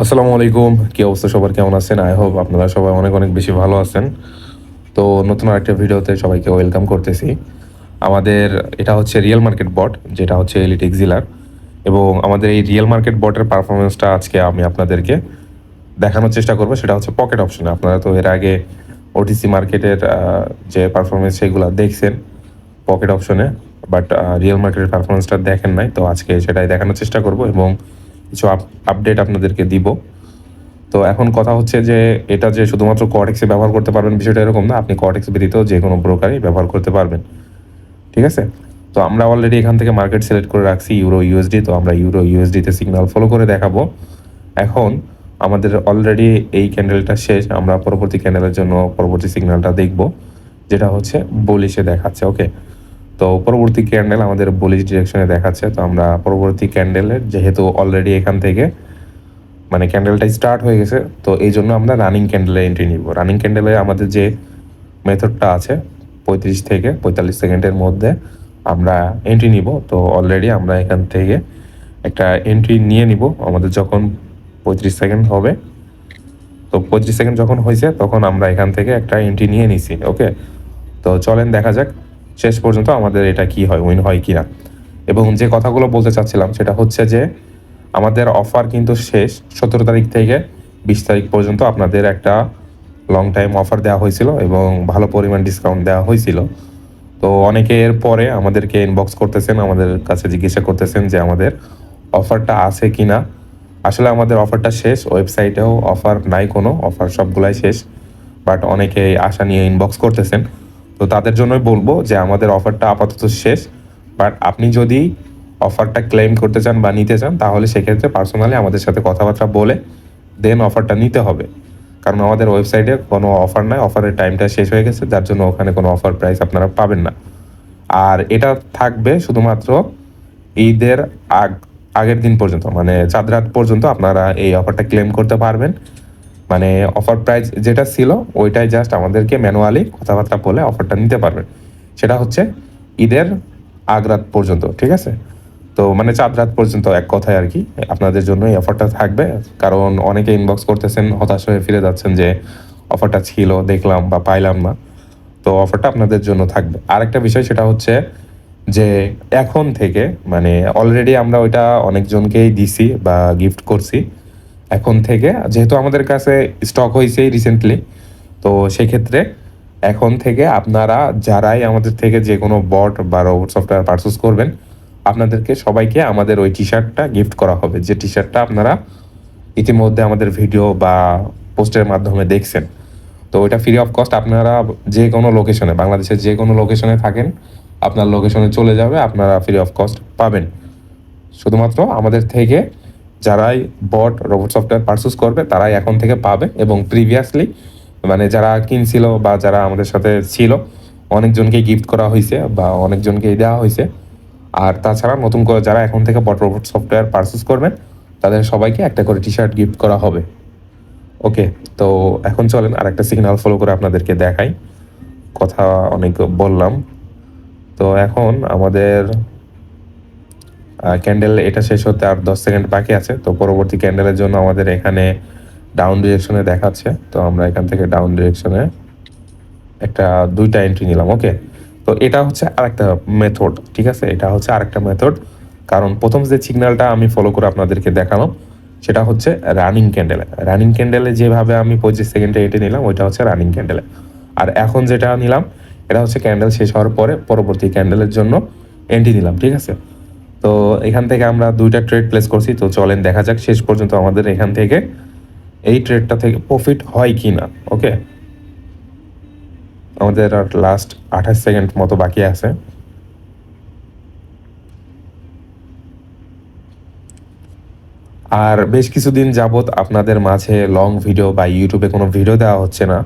আসসালামু আলাইকুম। কি অবস্থা সবার, কেমন আছেন? আই হোপ আপনারা সবাই অনেক অনেক বেশি ভালো আছেন। তো নতুন আরেকটা ভিডিওতে সবাইকে ওয়েলকাম করতেছি। আমাদের এটা হচ্ছে রিয়েল মার্কেট বট, যেটা হচ্ছে এলিট এক্সিলার, এবং আমাদের এই রিয়েল মার্কেট বটের পারফরমেন্সটা আজকে আমি আপনাদেরকে দেখানোর চেষ্টা করব। সেটা হচ্ছে পকেট অপশনে। আপনারা তো এর আগে ওটিসি মার্কেটের যে পারফরমেন্স সেগুলো দেখছেন পকেট অপশনে, বাট রিয়েল মার্কেটের পারফরমেন্সটা দেখেন নাই। তো আজকে সেটাই দেখানোর চেষ্টা করব এবং কিছু আপডেট আপনাদেরকে দিব। তো এখন কথা হচ্ছে যে এটা যে শুধুমাত্র কোয়াডেক্সে ব্যবহার করতে পারবেন বিষয়টা এরকম না, আপনি কোয়াডেক্স ব্যতীত যে কোনো ব্রোকারই ব্যবহার করতে পারবেন। ঠিক আছে? তো আমরা অলরেডি এখান থেকে মার্কেট সিলেক্ট করে রাখছি ইউরো ইউএসডি। তো আমরা ইউরো ইউএসডিতে সিগন্যাল ফলো করে দেখাবো। এখন আমাদের অলরেডি এই ক্যান্ডেলটা শেষ, আমরা পরবর্তী ক্যান্ডেলের জন্য পরবর্তী সিগন্যালটা দেখব, যেটা হচ্ছে বুলিশে দেখাচ্ছে। ওকে, তো পরবর্তী ক্যান্ডেল আমাদের বুলিশ ডিরেকশনে দেখাচ্ছে। তো আমরা পরবর্তী ক্যান্ডেলের যেহেতু অলরেডি এখান থেকে মানে ক্যান্ডেলটা স্টার্ট হয়ে গেছে, তো এই জন্য আমরা রানিং ক্যান্ডেলে এন্ট্রি নিব। রানিং ক্যান্ডেলে আমাদের যে মেথডটা আছে 35 থেকে 45 সেকেন্ডের মধ্যে আমরা এন্ট্রি নিব। তো অলরেডি আমরা এখান থেকে একটা এন্ট্রি নিয়ে নিব আমাদের যখন 35 সেকেন্ড হবে। তো 35 সেকেন্ড যখন হয়েছে তখন আমরা এখান থেকে একটা এন্ট্রি নিয়ে নিছি। ওকে, তো চলেন দেখা যাক শেষ পর্যন্ত আমাদের এটা কি হয়, উইন হয় কি না। এবং যে কথাগুলো বলতে চাচ্ছিলাম সেটা হচ্ছে যে আমাদের অফার কিন্তু শেষ। 17 তারিখ থেকে 20 তারিখ পর্যন্ত আপনাদের একটা লং টাইম অফার দেওয়া হয়েছিল এবং ভালো পরিমাণ ডিসকাউন্ট দেওয়া হয়েছিল। তো অনেকে এর পরে আমাদেরকে ইনবক্স করতেছেন, আমাদের কাছে জিজ্ঞাসা করতেছেন যে আমাদের অফারটা আছে কি না। আসলে আমাদের অফারটা শেষ, ওয়েবসাইটেও অফার নাই, কোনো অফার সবগুলাই শেষ। বাট অনেকে আশা নিয়ে ইনবক্স করতেছেন, তো তাদের জন্যই বলবো যে আমাদের অফারটা আপাতত শেষ। বাট আপনি যদি অফারটা ক্লেম করতে চান বা নিতে চান, তাহলে সেক্ষেত্রে পার্সোনালি আমাদের সাথে কথাবার্তা বলে দেন অফারটা নিতে হবে। কারণ আমাদের ওয়েবসাইটে কোনো অফার নাই, অফারের টাইমটা শেষ হয়ে গেছে, যার জন্য ওখানে কোনো অফার প্রাইস আপনারা পাবেন না। আর এটা থাকবে শুধুমাত্র ঈদের আগের দিন পর্যন্ত, মানে চাঁদ রাত পর্যন্ত আপনারা এই অফারটা ক্লেম করতে পারবেন। মানে অফার প্রাইস যেটা ছিল ওইটাই জাস্ট আমাদেরকে ম্যানুয়ালি কথাবার্তা বলে অফারটা নিতে পারবেন। সেটা হচ্ছে ঈদের আগ রাত পর্যন্ত। ঠিক আছে? তো মানে চাঁদ রাত পর্যন্ত এক কথায় আর কি আপনাদের জন্য এই অফারটা থাকবে। কারণ অনেকে ইনবক্স করতেছেন, হতাশ হয়ে ফিরে যাচ্ছেন যে অফারটা ছিল দেখলাম বা পাইলাম না। তো অফারটা আপনাদের জন্য থাকবে। আরেকটা বিষয় সেটা হচ্ছে যে এখন থেকে মানে অলরেডি আমরা ওইটা অনেকজনকেই দিছি বা গিফট করছি। এখন থেকে যেহেতু আমাদের কাছে স্টক হয়েছে রিসেন্টলি, তো সেক্ষেত্রে এখন থেকে আপনারা যারাই আমাদের থেকে যে কোনো বট বা রোবট সফটওয়্যার পারচেস করবেন, আপনাদেরকে সবাইকে আমাদের ওই টি শার্টটা গিফট করা হবে, যে টি শার্টটা আপনারা ইতিমধ্যে আমাদের ভিডিও বা পোস্টের মাধ্যমে দেখছেন। তো ওইটা ফ্রি অফ কস্ট, আপনারা যে কোনো লোকেশনে, বাংলাদেশের যে কোনো লোকেশনে থাকেন, আপনার লোকেশনে চলে যাবে, আপনারা ফ্রি অফ কস্ট পাবেন। শুধুমাত্র আমাদের থেকে যারাই বট রোবট সফটওয়্যার পারচেস করবে তারাই এখন থেকে পাবে। এবং প্রিভিয়াসলি মানে যারা কিনছিল বা যারা আমাদের সাথে ছিল, অনেকজনকেই গিফট করা হয়েছে বা অনেকজনকেই দেওয়া হয়েছে। আর তাছাড়া নতুন করে যারা এখন থেকে বট রোবট সফটওয়্যার পারচেস করবেন, তাদের সবাইকে একটা করে টি শার্ট গিফট করা হবে। ওকে, তো এখন চলেন আর একটা সিগন্যাল ফলো করে আপনাদেরকে দেখাই। কথা অনেক বললাম। তো এখন আমাদের ক্যান্ডেল এটা শেষ হতে আর 10 সেকেন্ড বাকি আছে। তো পরবর্তী ক্যান্ডেলের জন্য আমাদের এখানে ডাউন ডিরেকশনে দেখাচ্ছে। তো আমরা এখান থেকে ডাউন ডিরেকশনে একটা 2টা এন্ট্রি নিলাম। ওকে, তো এটা হচ্ছে আরেকটা মেথড। ঠিক আছে, এটা হচ্ছে আরেকটা মেথড। কারণ প্রথম যে সিগন্যালটা আমি ফলো করে আপনাদেরকে দেখালাম সেটা হচ্ছে রানিং ক্যান্ডেলে। রানিং ক্যান্ডেলে যেভাবে আমি 25 সেকেন্ডে এঁটে নিলাম ওইটা হচ্ছে রানিং ক্যান্ডেলে। আর এখন যেটা নিলাম এটা হচ্ছে ক্যান্ডেল শেষ হওয়ার পরে পরবর্তী ক্যান্ডেলের জন্য এন্ট্রি নিলাম। ঠিক আছে, তো এখান থেকে আমরা 2টা ট্রেড প্লেস করছি। তো চলেন দেখা যাক শেষ পর্যন্ত আমাদের এখান থেকে এই ট্রেডটা থেকে প্রফিট হয় কি না। ওকে, আমাদের আর লাস্ট 28 সেকেন্ড মতো বাকি আছে। আর বেশ কিছুদিন যাবত আপনাদের মাঝে লং ভিডিও বা ইউটিউবে কোনো ভিডিও দেওয়া হচ্ছে না।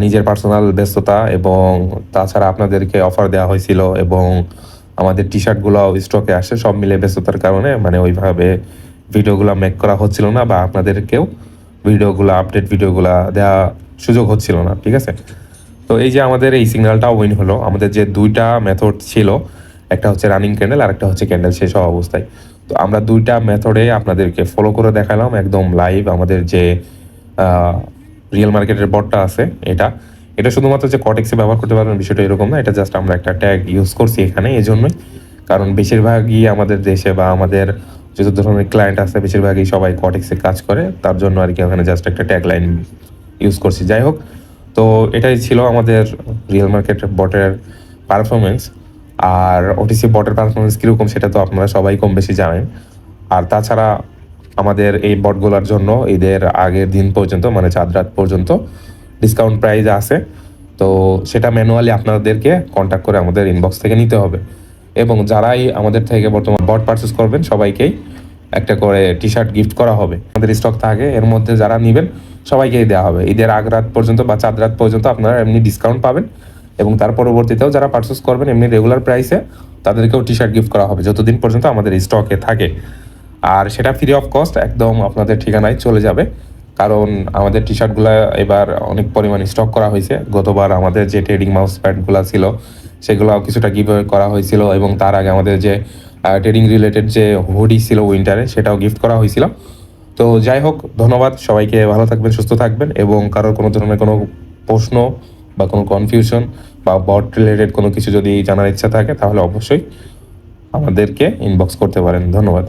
নিজের পার্সোনাল ব্যস্ততা এবং তাছাড়া আপনাদেরকে অফার দেওয়া হয়েছিল এবং আমাদের টি শার্টগুলো স্টকে আসে, সব মিলে ব্যস্ততার কারণে মানে ওইভাবে ভিডিওগুলো মেক করা হচ্ছিল না বা আপনাদেরকেও ভিডিওগুলো আপডেট ভিডিওগুলো দেওয়া সুযোগ হচ্ছিল না। ঠিক আছে, তো এই যে আমাদের এই সিগন্যালটা উইন হলো। আমাদের যে 2টা মেথড ছিল, একটা হচ্ছে রানিং ক্যান্ডেল আর একটা হচ্ছে ক্যান্ডেল শেষ হওয়া অবস্থায়। তো আমরা দুইটা মেথডে আপনাদেরকে ফলো করে দেখালাম একদম লাইভ। আমাদের যে রিয়েল মার্কেটের বটটা আছে এটা এটা শুধুমাত্র যে কটেক্সে ব্যবহার করতে পারবেন বিষয়টা এরকম না, এটা জাস্ট আমরা একটা ট্যাগ ইউজ করছি এখানে এই জন্যই, কারণ বেশিরভাগই আমাদের দেশে বা আমাদের যত ধরনের ক্লায়েন্ট আছে বেশিরভাগই সবাই কটেক্সে কাজ করে, তার জন্য আর কি ওখানে জাস্ট একটা ট্যাগ লাইন ইউজ করছি। যাই হোক, তো এটাই ছিল আমাদের রিয়েল মার্কেট বটের পারফরমেন্স। আর ওটিসি বটের পারফরমেন্স কীরকম সেটা তো আপনারা সবাই কম বেশি জানেন। আর তাছাড়া আমাদের এই বটগুলোর জন্য ঈদের আগের দিন পর্যন্ত মানে চাঁদ রাত পর্যন্ত ডিসকাউন্ট প্রাইস আছে। তো সেটা ম্যানুয়ালি আপনাদেরকে কন্ট্যাক্ট করে আমাদের ইনবক্স থেকে নিতে হবে। এবং যারাই আমাদের থেকে বর্তমান বট পারচেস করবেন সবাইকেই একটা করে টি শার্ট গিফট করা হবে। আমাদের স্টক থাকে, এর মধ্যে যারা নেবেন সবাইকেই দেওয়া হবে। ঈদের আগ রাত পর্যন্ত বা চাঁদ রাত পর্যন্ত আপনারা এমনি ডিসকাউন্ট পাবেন, এবং তার পরবর্তীতেও যারা পারচেস করবেন এমনি রেগুলার প্রাইসে তাদেরকেও টি শার্ট গিফট করা হবে যতদিন পর্যন্ত আমাদের স্টকে থাকে। আর সেটা ফ্রি অফ কস্ট একদম আপনাদের ঠিকানায় চলে যাবে, কারণ আমাদের টি শার্টগুলো এবার অনেক পরিমাণ স্টক করা হয়েছে। গতবার আমাদের যে ট্রেডিং মাউস প্যাডগুলো ছিল সেগুলো কিছুটা গিভঅ্যাওয়ে করা হয়েছিল, এবং তার আগে আমাদের যে ট্রেডিং রিলেটেড যে হুডি ছিল উইন্টারে সেটাও গিফট করা হয়েছিল। তো যাই হোক, ধন্যবাদ সবাইকে, ভালো থাকবেন, সুস্থ থাকবেন, এবং কারোর কোনো ধরনের কোনো প্রশ্ন বা কোনো কনফিউশন বা বট রিলেটেড কোনো কিছু যদি জানার ইচ্ছা থাকে তাহলে অবশ্যই আমাদেরকে ইনবক্স করতে পারেন। ধন্যবাদ।